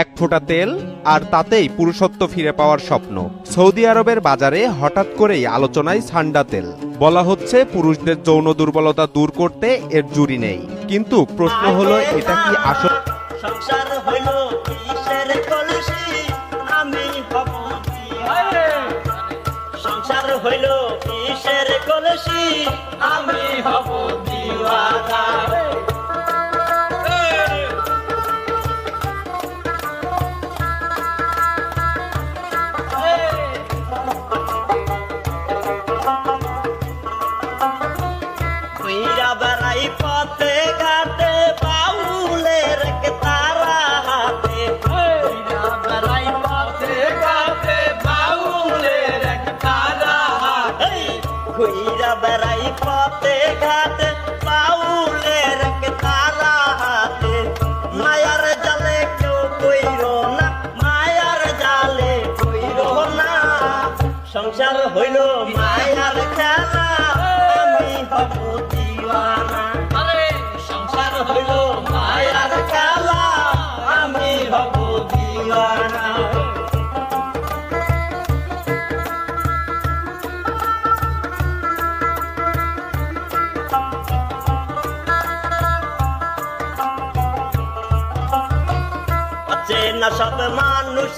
এক ফোঁটা তেল আর তাতেই পুরুষত্ব ফিরে পাওয়ার স্বপ্ন। সৌদি আরবের বাজারে হঠাৎ করেই আলোচনায় সান্ডা তেল। বলা হচ্ছে পুরুষদের যৌন দুর্বলতা দূর করতে এর জুড়ি নেই। কিন্তু প্রশ্ন হলো, এটা কি আসল? সংসার হইল কিসের কলসি, আমি হব সংসার হইল কিসের কলসি, আমি হব দিওয়ানা। ঘুইরা বেড়াই পথে ঘাটে, বাউলের তারা হাতে। ঘুইরা বেড়াই পথে ঘাটে, বাউলের তারা হাতে। ঘুইরা বেড়াই পথে ঘাটে, বাউলের তারা হাতে। মায়ার জালে কেউ কইরো না, মায়ার জালে কইরো না। সংসার হইল মায়ার খেলা, আমি হব দিওয়ানা। সংসার হইল মায়ার খেলা, আমি হব দিওয়ানা। চেনা সব মানুষ